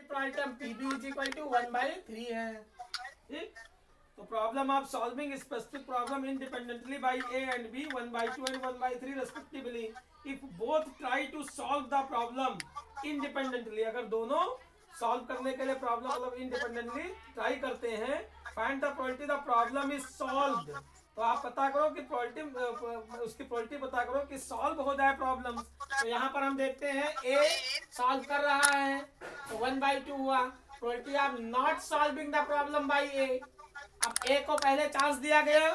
Multiply term PB is equal to 1/3 है। ठीक, तो problem of solving specific problem independently by A and B 1/2 and 1/3 respectively if both try to solve the problem independently, अगर दोनों solve करने के लिए problem मतलब independently try करते हैं, find the probability the problem is solved, तो आप पता करो कि प्रोबेबिलिटी उसकी प्रोबेबिलिटी पता करो कि सॉल्व हो जाए प्रॉब्लम। तो यहाँ पर हम देखते हैं ए सॉल्व कर रहा है तो 1/2 हुआ, probability of not solving the problem by A, अब ए को पहले चांस दिया गया,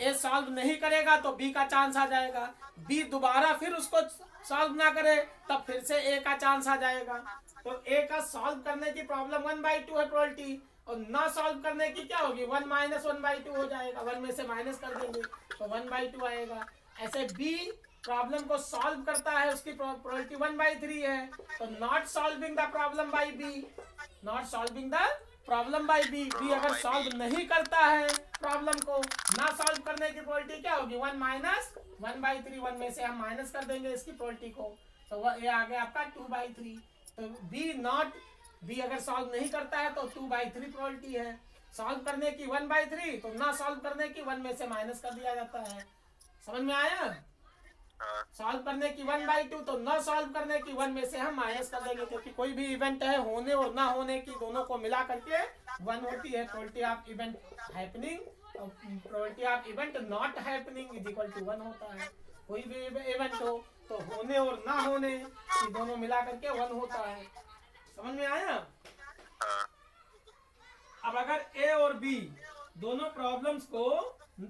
ए सॉल्व नहीं करेगा तो बी का चांस आ जाएगा, बी दोबारा फिर उसको सॉल्व ना करे तब फिर से ए का चांस आ जाएगा। तो ए का सॉल्व करने की प्रॉब्लम 1/2 है प्रोबेबिलिटी, और ना सॉल्व करने की क्या होगी 1 - 1/2 हो जाएगा, 1 में से माइनस कर देंगे तो 1/2 आएगा। ऐसे बी प्रॉब्लम को सॉल्व करता है, उसकी प्रोबेबिलिटी 1/3 है, तो not solving the problem by B, not solving the problem by B, B अगर सॉल्व नहीं करता है प्रॉब्लम को, ना सॉल्व करने की प्रोबेबिलिटी क्या होगी 1 - 1/3, 1 में से हम माइनस कर देंगे इसकी प्रोबेबिलिटी को, तो वह ये आ गया आपका 2/3। तो बी अगर सॉल्व नहीं करता है तो 2/3 प्रोबेबिलिटी है, सॉल्व करने की 1/3, तो ना सॉल्व करने की 1 में से माइनस कर दिया जाता है। समझ में आया? सॉल्व करने की 1/2, तो न सॉल्व करने की 1 में से हम माइनस कर देंगे, क्योंकि कोई भी इवेंट है होने और ना होने की दोनों को मिला करके 1 होती है। प्रोबेबिलिटी ऑफ इवेंट हैपनिंग और probability of event not happening is equal to 1 होता है। कोई भी इवेंट हो तो होने और ना होने की दोनों मिला करके 1 होता है। समझ में आया? अब अगर ए और बी दोनों प्रॉब्लम्स को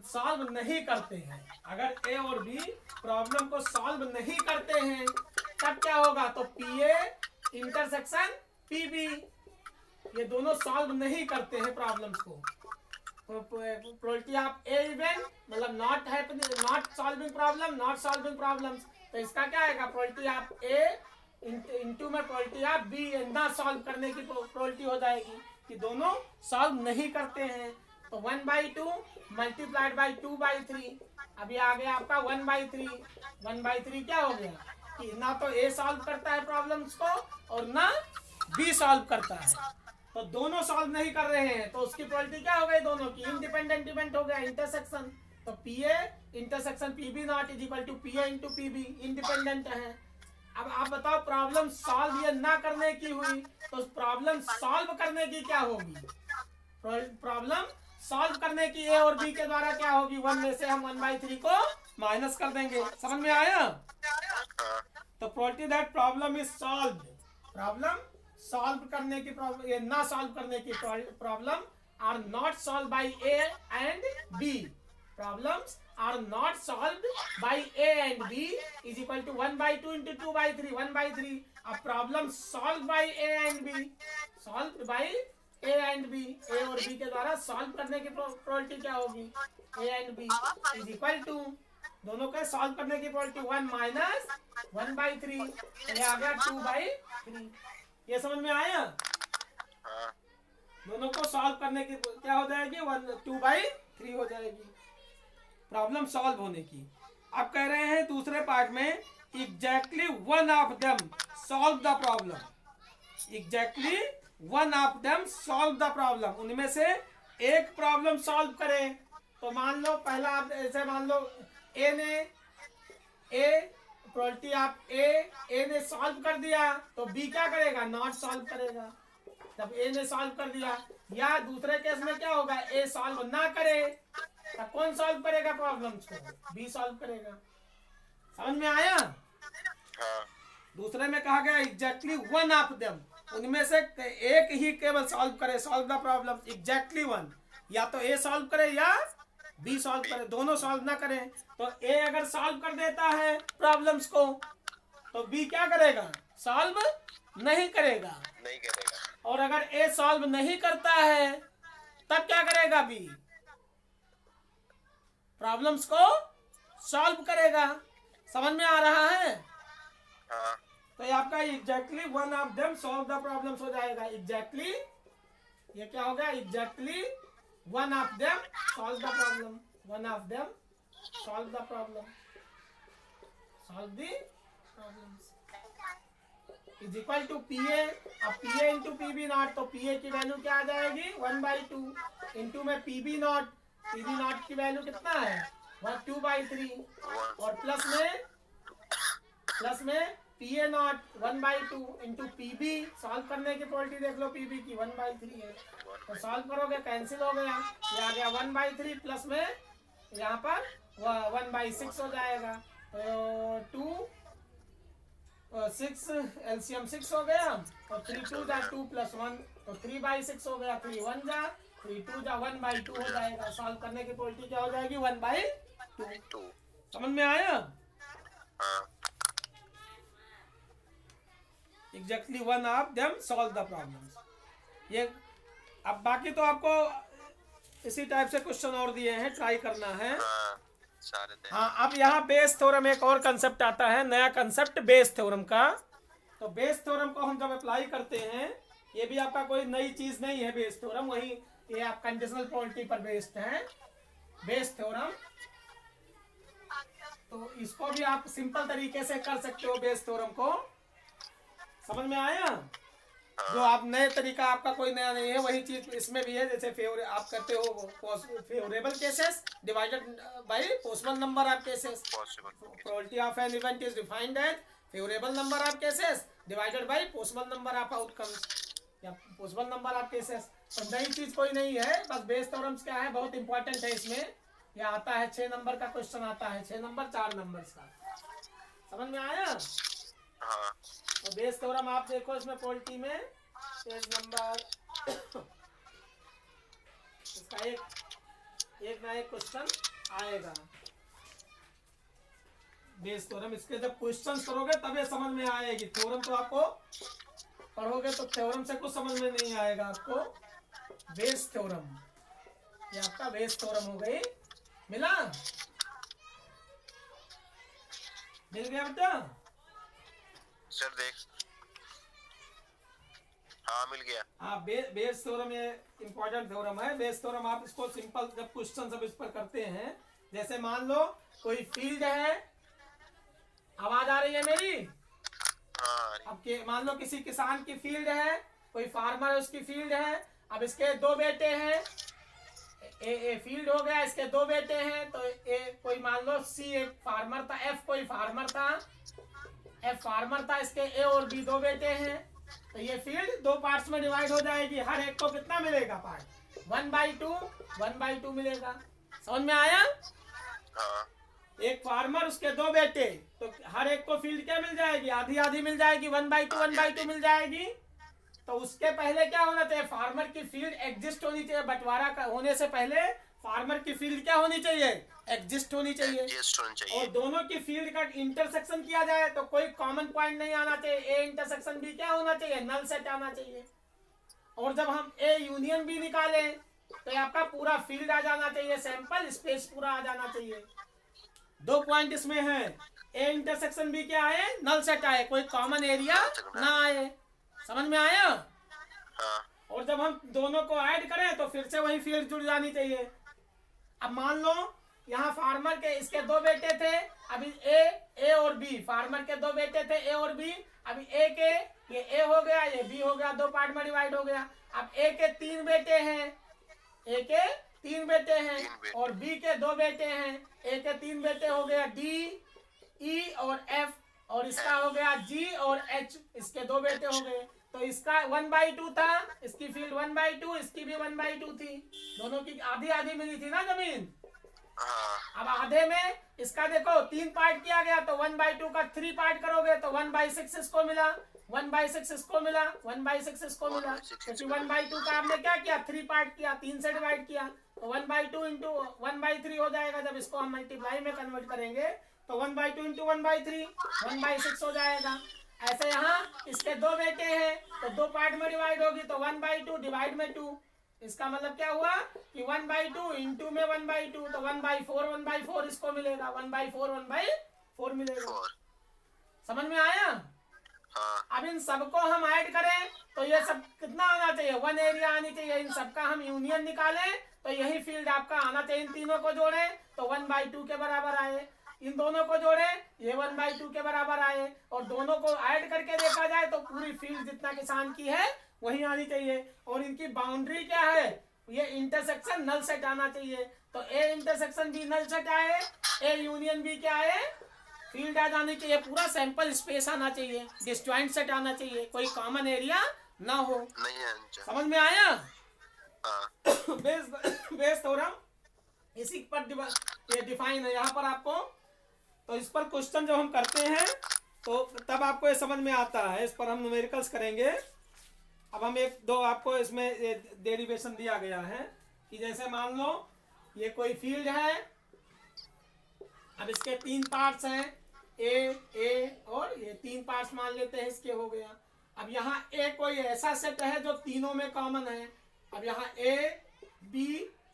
सॉल्व नहीं करते हैं, अगर ए और बी प्रॉब्लम को सॉल्व नहीं करते हैं तब क्या होगा, तो P A intersection P B, ये दोनों सॉल्व नहीं करते हैं प्रॉब्लम्स को, तो प्रोबेबिलिटी ऑफ ए इवेंट मतलब not happening, not solving problem, not solving problems, तो इसका क्या आएगा प्रोबेबिलिटी ऑफ ए इंटू में प्रोबेबिलिटी ऑफ बी ना सॉल्व करने की प्रोबेबिलिटी हो जाएगी कि दोनों सॉल्व नहीं करते हैं। तो 1/2 मल्टीप्लाइड बाई 2/3, अभी आ गया आपका 1/3। 1/3 क्या हो गया कि ना तो ए सॉल्व करता है प्रॉब्लम्स को और ना बी सॉल्व करता है, तो दोनों सॉल्व नहीं कर रहे हैं, तो उसकी प्रोबेबिलिटी क्या हो गई दोनों की, इंडिपेंडेंट इवेंट हो गया, इंटरसेक्शन। तो P A intersection P B not is equal to P A into P B, independent है। अब आप बताओ प्रॉब्लम सॉल्व ये ना करने की हुई तो प्रॉब्लम सॉल्व करने की क्या होगी, प्रॉब्लम सॉल्व करने की ए और बी के द्वारा क्या होगी, 1 में से हम 1/3 को माइनस कर देंगे। समझ में आया? तो probability that problem is solved, problem solve करने की प्रॉब्लम, ये ना सॉल्व करने की problem are not solve by A and B, problems are not solved by A and B is equal to 1/2 into 2/3, 1/3। अब problem solve by A and B, solve by A and B, A और B के द्वारा solve करने की probability क्या होगी, A and B is equal to, दोनों के सॉल्व करने की प्रोबेबिलिटी 1 - 1/3, ये आ गया 2/3। ये समझ में आया? दोनों को सॉल्व करने की क्या हो जाएगी 2/3 हो जाएगी प्रॉब्लम सॉल्व होने की। अब कह रहे हैं दूसरे पार्ट में exactly one of them solve the problem, exactly one of them solve the problem, उनमें से एक प्रॉब्लम सॉल्व करे। तो मान लो पहला आप ऐसे मान लो ए ने प्रोबेबिलिटी ऑफ ए ने सॉल्व कर दिया तो बी क्या करेगा, नॉट सॉल्व करेगा। जब ए ने सॉल्व कर दिया, या दूसरे केस में क्या होगा, ए सॉल्व ना करे तब कौन सॉल्व करेगा प्रॉब्लम्स को, बी सॉल्व करेगा। समझ में आया? दूसरे में कहा गया एग्जैक्टली वन ऑफ देम, उनमें से एक ही केवल सॉल्व करे, solve the problem exactly one, या तो ए सॉल्व करे या बी सॉल्व करे, दोनों सॉल्व ना करें। तो ए अगर सॉल्व कर देता है प्रॉब्लम्स को तो बी क्या करेगा, सॉल्व नहीं करेगा, और अगर ए सॉल्व नहीं करता है तब क्या करेगा, बी प्रॉब्लम्स को सॉल्व करेगा। समझ में आ रहा है? तो ये आपका exactly one of them solve the problems हो जाएगा, एग्जैक्टली ये क्या होगा, exactly one of them solve the problem, one of them solve the problem, solve the problems. Is equal to P A. अब P A into P B not, तो P A की value क्या आ जाएगी 1/2 into में P B not की value कितना है 2/3 और प्लस में P A not 1/2 into P B. Solve करने की क्वालिटी देख लो, पी बी की 1/3 है, तो सॉल्व करोगे कैंसिल हो गया, ये आ गया 1/3 प्लस में यहाँ पर 1/6 हो जाएगा, तो 6 एलसीएम 6 हो गया, और 3 2 जा 2 + 1 तो 3/6 हो गया, 3 1 जा 3 2 जा 1/2 हो जाएगा। सॉल्व करने की क्वालिटी क्या हो जाएगी 1/2। समझ में आया? Exactly one of them solve the problems. ये अब बाकी तो आपको इसी टाइप से क्वेश्चन और दिए हैं, ट्राई करना है। हाँ, अब यहाँ बेस थ्योरम एक और कंसेप्ट आता है, नया कंसेप्ट बेस थ्योरम का। तो बेस थ्योरम को हम जब अप्लाई करते हैं, ये भी आपका कोई नई चीज नहीं है बेस थ्योरम, वही ये आप कंडीशनल क्वांटिटी पर बेस्ड है बेस थ्योरम। तो इसको भी आप सिंपल तरीके से कर सकते हो बेस थ्योरम को। समझ में आया? जो आप नए तरीका आपका कोई नया नहीं है, वही चीज इसमें भी है। जैसे आप करते हो favourable cases divided by possible number of cases, probability of an event is defined as favourable number of cases divided by possible number of outcomes या पॉसिबल नंबर ऑफ केसेस। तो नई चीज कोई नहीं है, बस बेस थ्योरम्स क्या है, बहुत इंपॉर्टेंट है। इसमें यह आता है 6 नंबर का क्वेश्चन आता है, 6 नंबर 4 नंबर का। समझ में आया? तो बेस थ्योरम आप देखो इसमें क्वालिटी में पेज नंबर इसका एक ना एक क्वेश्चन आएगा बेस थ्योरम। इसके जब क्वेश्चन करोगे तब ये समझ में आएगी। थ्योरम तो आपको पढ़ोगे तो थ्योरम से कुछ समझ में नहीं आएगा आपको। बेस थ्योरम, ये आपका बेस थ्योरम हो गई। मिल गया बेटा? सर देख, हाँ मिल गया। हाँ, बेस थ्योरम ये इंपॉर्टेंट थ्योरम है। बेस थ्योरम आप इसको सिंपल जब क्वेश्चन सब इस पर करते हैं, जैसे मान लो कोई फील्ड है, आवाज आ रही है मेरी? हाँ। अब मान लो किसी किसान की फील्ड है, कोई फार्मर है, उसकी फील्ड है। अब इसके 2 बेटे हैं, ए फील्ड हो गया, इसके 2 बेटे हैं। तो कोई मान लो सी एक फार्मर था, एफ कोई फार्मर था, एफ फार्मर था, इसके ए और बी 2 बेटे हैं। तो ये फील्ड 2 पार्ट्स में डिवाइड हो जाएगी। हर एक को कितना मिलेगा पार्ट 1/2 मिलेगा। समझ में आया? हाँ। एक फार्मर उसके 2 बेटे, तो हर एक को फील्ड क्या मिल जाएगी, आधी आधी मिल जाएगी, 1/2 मिल जाएगी। तो उसके पहले क्या होना चाहिए, फार्मर की फील्ड एग्जिस्ट होनी चाहिए। बंटवारा का होने से पहले फार्मर की फील्ड क्या होनी चाहिए, एग्जिस्ट होनी चाहिए। और दोनों की फील्ड का इंटरसेक्शन किया जाए तो कोई कॉमन पॉइंट नहीं आना चाहिए। ए इंटरसेक्शन बी क्या होना चाहिए, नल सेट आना चाहिए। और जब हम ए यूनियन बी निकालें तो आपका पूरा फील्ड आ जाना चाहिए, सैंपल स्पेस पूरा आ जाना चाहिए। 2 पॉइंट इसमें है, ए इंटरसेक्शन बी क्या आए, नल सेट आए, कोई कॉमन एरिया ना आए। समझ में आया? और जब हम दोनों को ऐड करें तो फिर से वही फील्ड जुड़ जानी चाहिए। अब मान लो यहाँ फार्मर के इसके 2 बेटे थे, अभी ए और बी, फार्मर के 2 बेटे थे ए और बी। अभी ए के ये ए हो गया, ये बी हो गया, 2 पार्ट में डिवाइड हो गया। अब ए के 3 बेटे हैं, ए के 3 बेटे हैं और बी के 2 बेटे हैं। ए के 3 बेटे हो गया डी, ई और एफ, और इसका हो गया जी और एच, इसके 2 बेटे हो गए। तो इसका 1/2 था, इसकी फील्ड 1/2, इसकी भी 1/2 थी। दोनों की आधी आधी मिली थी ना जमीन। अब आधे में इसका देखो 3 पार्ट किया गया, तो 1/2 का 3 पार्ट करोगे तो 1/6 इसको मिला, 1/6 इसको मिला, 1/6 इसको मिला। क्योंकि 1/2 का आपने क्या किया, 3 पार्ट किया, 3 से डिवाइड किया, तो 1/2 इंटू 1/3 हो जाएगा। जब इसको हम मल्टीप्लाई में कन्वर्ट करेंगे तो 1/2 इंटू 1/3 1/6 हो जाएगा। ऐसे यहाँ इसके 2 बेटे हैं तो 2 पार्ट में डिवाइड होगी, तो 1/2 डिवाइड में 2। इसका मतलब क्या हुआ कि 1/2 इंटू में 1/2, तो 1/4 इसको मिलेगा, 1/4 मिलेगा। समझ में आया? अब इन सबको हम ऐड करें तो ये सब कितना आना चाहिए, 1 एरिया आनी चाहिए। इन सबका हम यूनियन निकालें तो यही फील्ड आपका आना चाहिए। इन तीनों को जोड़ें तो 1/2 के बराबर आए। इन दोनों को जोड़े, ये 1/2 के बराबर आए, और दोनों को ऐड करके देखा जाए तो पूरी फील्ड जितना किसान की है वही आनी चाहिए। और इनकी बाउंड्री क्या है, ये इंटरसेक्शन नल सेट आना चाहिए। तो A intersection B null set आए, ए यूनियन बी क्या है, फील्ड आ जानी चाहिए, पूरा सैंपल स्पेस आना चाहिए, डिस्जॉइंट सेट आना चाहिए, कोई कॉमन एरिया ना हो। नहीं है अच्छा। समझ में आया? हाँ बेस थ्योरम इसी पर ये डिफाइन है यहाँ पर आपको। तो इस पर क्वेश्चन जब हम करते हैं तो तब आपको ये समझ में आता है। इस पर हम न्यूमेरिकल्स करेंगे। अब हम एक दो आपको इसमें डेरिवेशन दिया गया है कि जैसे मान लो ये कोई फील्ड है, अब इसके 3 पार्ट्स हैं, ए और ये 3 पार्ट्स मान लेते हैं इसके, हो गया। अब यहाँ ए कोई ऐसा सेट है जो तीनों में कॉमन है। अब यहाँ ए बी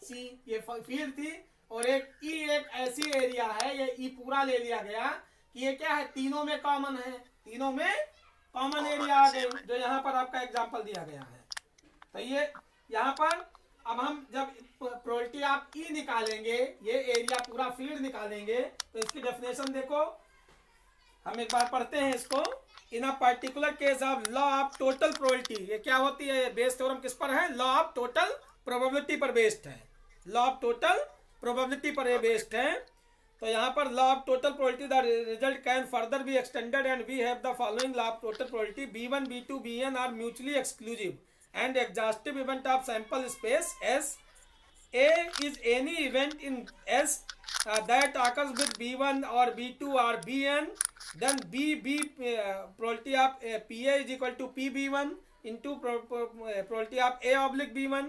सी ये फील्ड थी, और एक ई एक ऐसी एरिया है, ये ई पूरा ले लिया गया कि ये क्या है, तीनों में कॉमन है, तीनों में कॉमन एरिया आ गई, जो यहाँ पर आपका एग्जांपल दिया गया है। तो ये यहाँ पर अब हम जब प्रोबेबिलिटी ऑफ ई निकालेंगे, ये एरिया पूरा फील्ड निकालेंगे, तो इसकी डेफिनेशन देखो, हम एक बार पढ़ते हैं इसको। In a particular case of law of total probability, ये क्या होती है, बेस थ्योरम किस पर है, लॉ ऑफ टोटल प्रोबेबिलिटी पर बेस्ड है, लॉ ऑफ टोटल प्रोबेबिलिटी पर बेस्ड है। तो यहाँ पर law of total probability the result can further be extended and we have the following law of total probability, B1 B2 Bn are mutually exclusive and exhaustive event of sample space S. A is any event in S that occurs with B1 or B2 or Bn, then probability of PA is equal to PB1 into probability of A oblique B1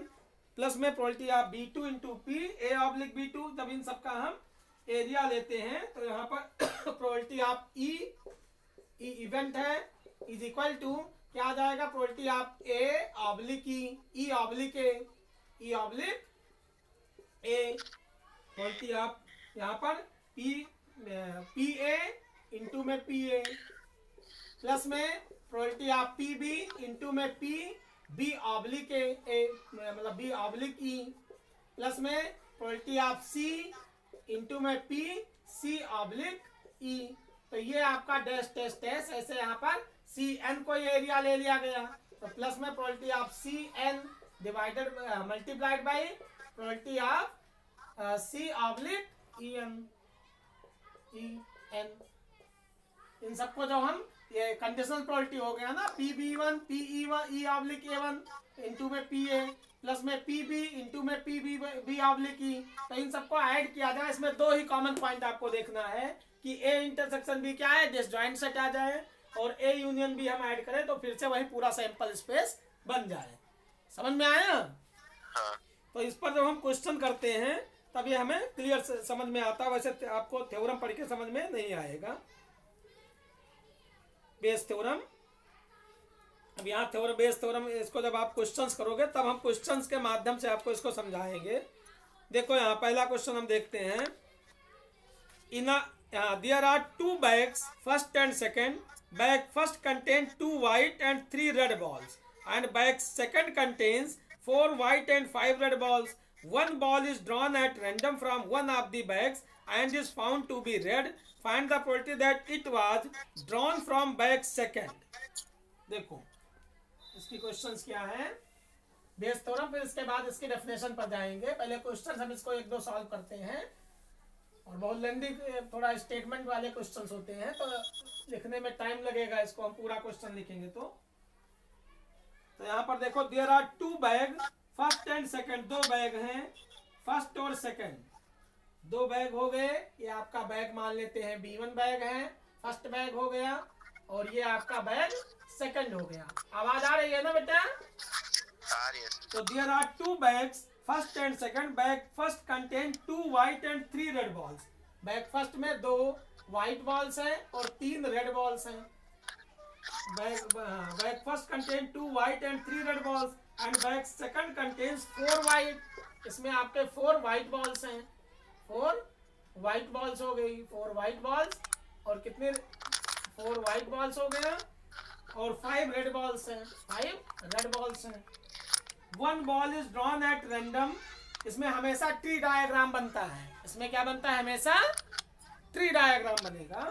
plus में probability of B2 into P A oblique B2। जब इन सबका हम area लेते हैं तो यहाँ पर probability of E event है इज इक्वल टू क्या आ जाएगा, probability of A oblique E oblique A probability of यहाँ पर पी ए इंटू में पी ए प्लस में probability of P B into में पी बी ऑब्लिक ए मतलब बी ऑब्लिक ई प्लस में प्रोबेबिलिटी ऑफ सी इंटू में P C oblique E. तो ये आपका डैश टेस्ट टेस्ट ऐसे यहाँ पर सी एन को एरिया ले लिया गया, तो प्लस में probability of C N divided multiplied by probability of C oblique E N. इन सबको जो हम ये कंडीशनल प्रोबेबिलिटी हो गया ना, P B one P E one E oblique A one into में पी ए प्लस में पी बी इंटू में पी बी ऑब्लिक ई। तो इन सबको ऐड किया जाए, इसमें दो ही कॉमन पॉइंट आपको देखना है कि ए इंटरसेक्शन बी क्या है, डिसजॉइंट सेट आ जाए, और ए यूनियन भी हम ऐड करें तो फिर से वही पूरा सैंपल स्पेस बन जाए। समझ में आया? हाँ। तो इस पर जब हम क्वेश्चन करते हैं तब ये हमें क्लियर समझ में आता है, वैसे आपको थ्योरम पढ़ के समझ में नहीं आएगा। बेस थ्योरम, अब यहाँ थ्योरम बेस थ्योरम, इसको जब आप क्वेश्चंस करोगे तब हम क्वेश्चंस के माध्यम से आपको इसको समझाएंगे। देखो यहाँ पहला क्वेश्चन हम देखते हैं। There are 2 bags, first and second. Bag first contains 2 white and 3 red balls, and bag second contains 4 white and 5 red balls. One ball is drawn at random from one of the bags and is found to be red. Find the probability that it was drawn from bag second. देखो इसकी questions क्या है, Bayes theorem, फिर इसके बाद इसकी definition पर जाएंगे। पहले क्वेश्चंस हम इसको एक दो सॉल्व करते हैं, और बहुत लेंदी थोड़ा स्टेटमेंट वाले क्वेश्चंस होते हैं तो लिखने में टाइम लगेगा, इसको हम पूरा क्वेश्चन लिखेंगे तो यहाँ पर देखो, there are 2 bag, first and second, 2 bag हैं, फर्स्ट और सेकंड 2 बैग हो गए। ये आपका बैग मान लेते हैं B1 बैग है, फर्स्ट बैग हो गया, और ये आपका बैग सेकंड हो गया। आवाज आ रही है ना बेटा? आ रही है। तो there are 2 bags, first and second. Bag first contain 2 white and 3 red balls. Bag first में 2 व्हाइट बॉल्स हैं और 3 रेड बॉल्स हैं। Bag first contain 2 white and 3 red balls and bag second contains 4 white. इसमें आपके 4 white balls हैं, 4 white balls हो गई, 4 white balls, और कितने 4 व्हाइट बॉल्स हो गया, और 5 रेड बॉल्स हैं, 5 रेड बॉल्स हैं। 1 ball is drawn at random. इसमें हमेशा ट्री डायग्राम बनता है, इसमें क्या बनता है, हमेशा ट्री डायग्राम बनेगा।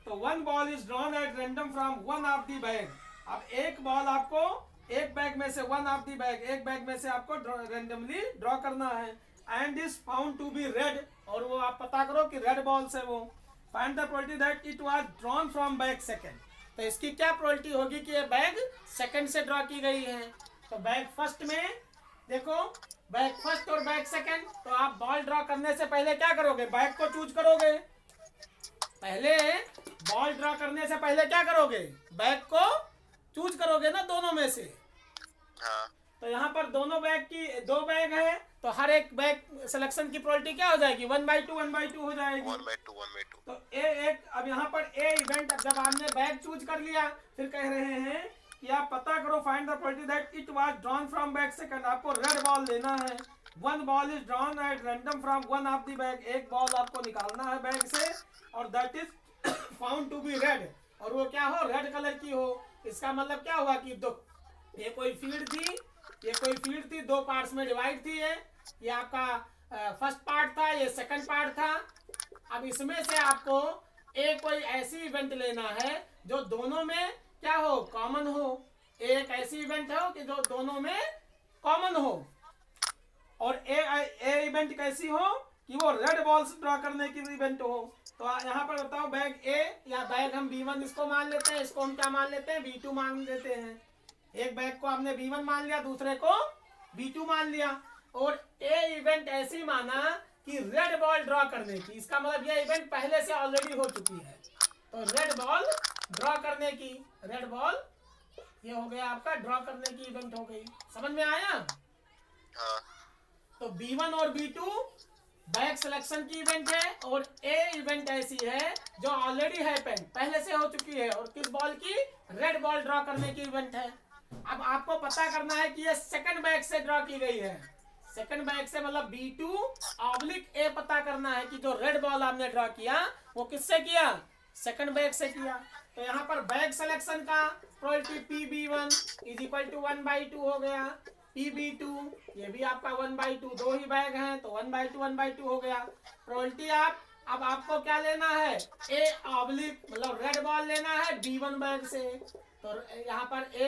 तो one ball is drawn at random from one of the bag. अब एक बॉल आपको एक बैग में से वन ऑफ दी बैग, एक बैग में से आपको रैंडमली ड्रॉ करना है and is found to be red, और वो आप पता करो कि रेड बॉल्स है वो। Find the probability that it was drawn from bag second. तो इसकी क्या प्रोबेबिलिटी होगी कि ये बैग सेकंड से ड्रॉ की गई है। तो बैग फर्स्ट में देखो, बैग फर्स्ट और बैग सेकंड, तो आप बॉल ड्रॉ करने से पहले क्या करोगे, बैग को चूज करोगे। पहले बॉल ड्रॉ करने से पहले क्या करोगे, बैग को चूज करोगे ना दोनों में से। हाँ। तो यहाँ पर दोनों बैग की, दो बैग है तो हर एक बैग सिलेक्शन की प्रोबेबिलिटी क्या हो जाएगी, 1/2 हो जाएगी। 1/2 तो एक अब यहाँ पर ए इवेंट, जब आपने बैग चूज कर लिया, फिर कह रहे हैं कि आप पता करो find the probability that it was drawn from bag second. आपको रेड बॉल लेना है। One ball is drawn at random from one of the bag. एक बॉल आपको निकालना है बैग से और that is found to be red, और वो क्या हो, रेड कलर की हो। इसका मतलब क्या हुआ कि दो, ये कोई फील्ड थी, ये कोई फील्ड थी, दो पार्ट्स में डिवाइड थी। ये आपका फर्स्ट पार्ट था, ये सेकंड पार्ट था। अब इसमें से आपको एक कोई ऐसी इवेंट लेना है जो दोनों में क्या हो, कॉमन हो। एक ऐसी इवेंट हो कि जो दोनों में कॉमन हो, और ए इवेंट कैसी हो कि वो रेड बॉल्स ड्रॉ करने की इवेंट हो। तो यहाँ पर बताओ बैग ए, या बैग हम B1 इसको मान लेते हैं, इसको हम क्या मान लेते हैं, B2 मान लेते हैं। एक बैग को हमने B1 मान लिया, दूसरे को B2 मान लिया, और ए इवेंट ऐसी माना कि रेड बॉल ड्रॉ करने की। इसका मतलब यह इवेंट पहले से ऑलरेडी हो चुकी है। तो रेड बॉल ड्रॉ करने की, रेड बॉल ये हो गया आपका ड्रॉ करने की इवेंट हो गई। समझ में आया। हाँ। तो B1 और B2 बैग सिलेक्शन की इवेंट है, और ए इवेंट ऐसी है जो ऑलरेडी है, पहले से हो चुकी है, और किस बॉल की, रेड बॉल ड्रॉ करने की इवेंट है। अब आपको पता करना है कि ये सेकंड बैग से ड्रॉ की गई है। सेकंड बैग से मतलब B2/A पता करना है कि जो रेड बॉल आपने ड्रॉ किया वो किससे किया, सेकंड बैग से किया। तो यहाँ पर बैग सिलेक्शन का probability PB1 is equal to 1/2 हो गया। PB2 ये भी आपका 1/2, दो ही बैग हैं तो 1/2 हो गया। प्रोबेबिलिटी अब आपको क्या लेना है, A/ मतलब रेड बॉल लेना है B1 बैग से। तो यहाँ पर ए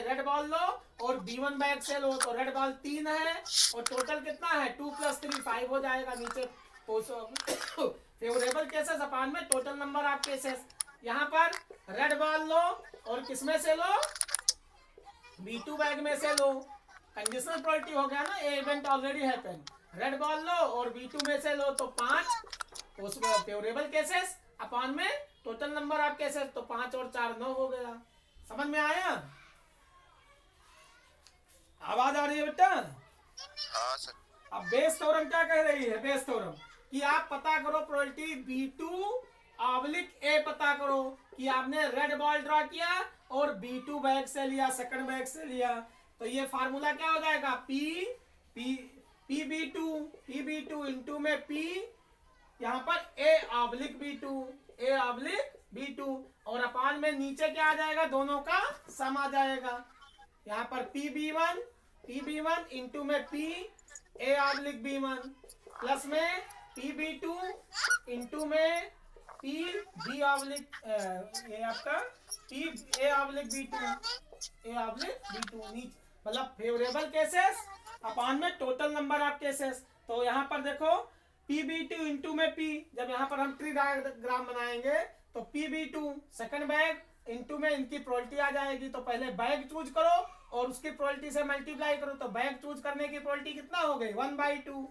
रेड बॉल लो और B1 बैग से लो, तो रेड बॉल 3 है और टोटल कितना है, 2 + 3 5 हो जाएगा। नीचे फेवरेबल केसेस अपान में टोटल नंबर ऑफ केसेस। यहाँ पर रेड बॉल लो और किसमें से लो, B2 बैग में से लो। कंडीशनल प्रोबेबिलिटी हो गया ना, a event already happen. Red ball लो और B2 में से लो तो 5 उसमें फेवरेबल केसेस अपान में टोटल नंबर ऑफ केसेस, तो 5 और 4 9 हो गया। समझ में आया, आवाज आ रही है बेटा। हाँ सर। अब बेस थ्योरम क्या कह रही है, बेस थ्योरम कि आप पता करो प्रोबेबिलिटी B2/A पता करो कि आपने रेड बॉल ड्रॉ किया और B2 बैग से लिया, सेकंड बैग से लिया। तो ये फार्मूला क्या हो जाएगा, PB2 इंटू में P, यहाँ पर A/B2 और अपान में नीचे क्या आ जाएगा, दोनों का सम आ जाएगा। यहाँ पर PB1 इंटू में P A/B1 प्लस में PB2 इंटू में P B/, ये आपका P A/B2 नीचे, मतलब फेवरेबल केसेस अपान में टोटल नंबर ऑफ केसेस। तो यहाँ पर देखो PB2 इंटू में P, जब यहाँ पर हम ट्री डायग्राम बनाएंगे तो PB2 सेकंड बैग इंटू में इनकी प्रोबेबिलिटी आ जाएगी। तो पहले बैग चूज करो और उसकी प्रोबेबिलिटी से मल्टीप्लाई करो, तो बैग चूज करने की प्रोबेबिलिटी कितना हो गई, 1/2,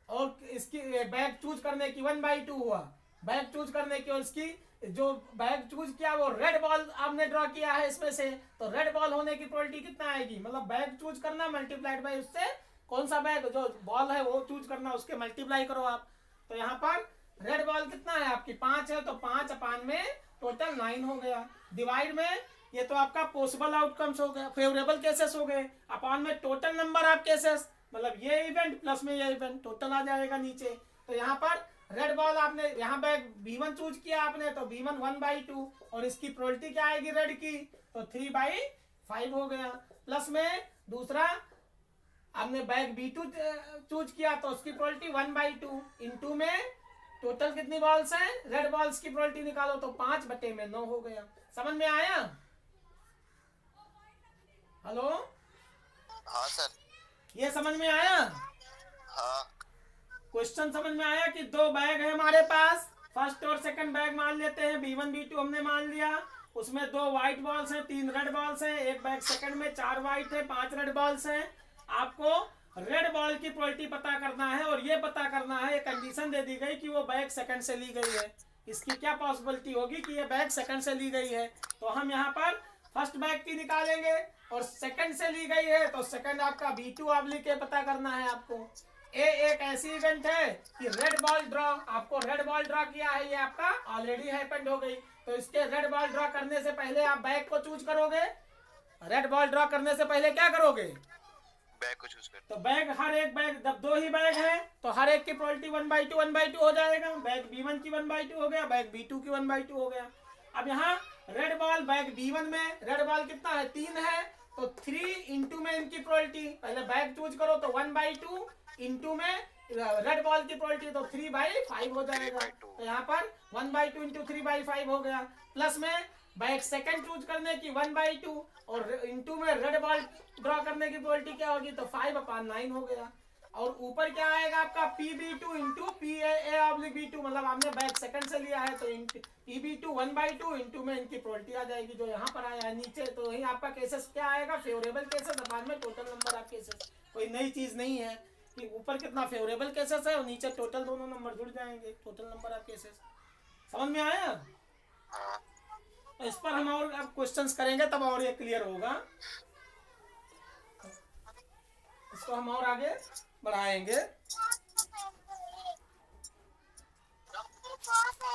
और इसकी बैग चूज करने की 1/2 हुआ। बैग चूज करने की, और इसकी जो बैग चूज किया वो रेड बॉल आपने ड्रॉ किया है इसमें से, तो रेड बॉल होने की प्रोबेबिलिटी कितना आएगी, मतलब बैग चूज करना मल्टीप्लाइड बाय उससे कौन सा बैग जो बॉल है वो चूज करना, उसके मल्टीप्लाई करो आप। तो यहाँ पर रेड बॉल कितना है आपकी, 5 है, तो 5 अपान में टोटल 9 हो गया। डिवाइड में ये तो आपका पॉसिबल आउटकम्स हो गया, फेवरेबल केसेस हो गए, अपान में टोटल नंबर ऑफ केसेस, मतलब ये इवेंट प्लस में ये इवेंट टोटल आ जाएगा नीचे। तो यहाँ पर रेड बॉल आपने यहाँ बैग B1 चूज किया आपने, तो B1 1/2, और इसकी प्रोबेबिलिटी क्या आएगी रेड की, तो 3/5 हो गया। प्लस में दूसरा आपने बैग B2 चूज किया तो उसकी प्रोबेबिलिटी 1/2 इंटू में टोटल कितनी बॉल्स हैं, रेड बॉल्स की प्रोबेबिलिटी निकालो, तो 5/9 हो गया। समझ में आया? हेलो, हाँ सर। ये समझ में आया? हाँ क्वेश्चन समझ में आया कि 2 बैग है हमारे पास, फर्स्ट और सेकंड बैग मान लेते हैं, B1 B2 हमने मान लिया, उसमें 2 व्हाइट बॉल्स हैं, 3 रेड बॉल्स हैं, एक बैग सेकंड में 4 व्हाइट है, 5 रेड बॉल्स हैं। आपको रेड बॉल की प्रोबेबिलिटी पता करना है, और ये पता करना है, कंडीशन दे दी गई कि वो बैग सेकंड से ली गई है, इसकी क्या पॉसिबिलिटी होगी कि ये बैग सेकंड से ली गई है। तो हम यहाँ पर फर्स्ट बैग की निकालेंगे, और सेकंड से ली गई है तो सेकंड आपका B2 ऑब्लिक ए पता करना है आपको। ए एक ऐसी इवेंट है कि रेड बॉल ड्रॉ, आपको रेड बॉल ड्रॉ किया है, ये आपका ऑलरेडी हैपेंड हो गई, तो इसके रेड बॉल ड्रॉ करने से पहले आप बैग को चूज करोगे। रेड बॉल ड्रॉ करने से पहले क्या करोगे, बैग को चूज कर। तो बैग, हर एक बैग, जब 2 ही बैग है तो हर एक की प्रोबेबिलिटी 1/2 हो जाएगा। बैग B1 की 1/2 हो गया, बैग B2 की 1/2 हो गया। अब यहाँ रेड बॉल बैग B1 में रेड बॉल कितना है, 3 है, तो 3 इंटू में इनकी प्रोबेबिलिटी, पहले बैग चूज करो तो 1/2 इंटू में रेड बॉल की प्रोबेबिलिटी, तो 3/5 हो जाएगा। तो यहाँ पर 1/2 इंटू 3/5 हो गया, प्लस में बैग सेकंड चूज करने की 1/2, और इंटू में रेड बॉल ड्रॉ करने की प्रोबेबिलिटी क्या होगी, तो 5/9 हो गया। और ऊपर क्या आएगा आपका PB2 इंटू PA/B2, मतलब आपने बैग सेकंड से लिया है तो PB2 1/2 इंटू में इनकी प्रोबेबिलिटी आ जाएगी, जो यहाँ पर आया है नीचे। तो यही आपका केसेस क्या आएगा, फेवरेबल केसेस अपान में टोटल नंबर ऑफ केसेस। कोई नई चीज नहीं है कि ऊपर कितना फेवरेबल केसेस है और नीचे टोटल, दोनों नंबर जुड़ जाएंगे, टोटल नंबर ऑफ केसेस। समझ में आया? हाँ तो इस पर हम और अब क्वेश्चंस करेंगे तब और ये क्लियर होगा, इसको हम और आगे बढ़ाएंगे।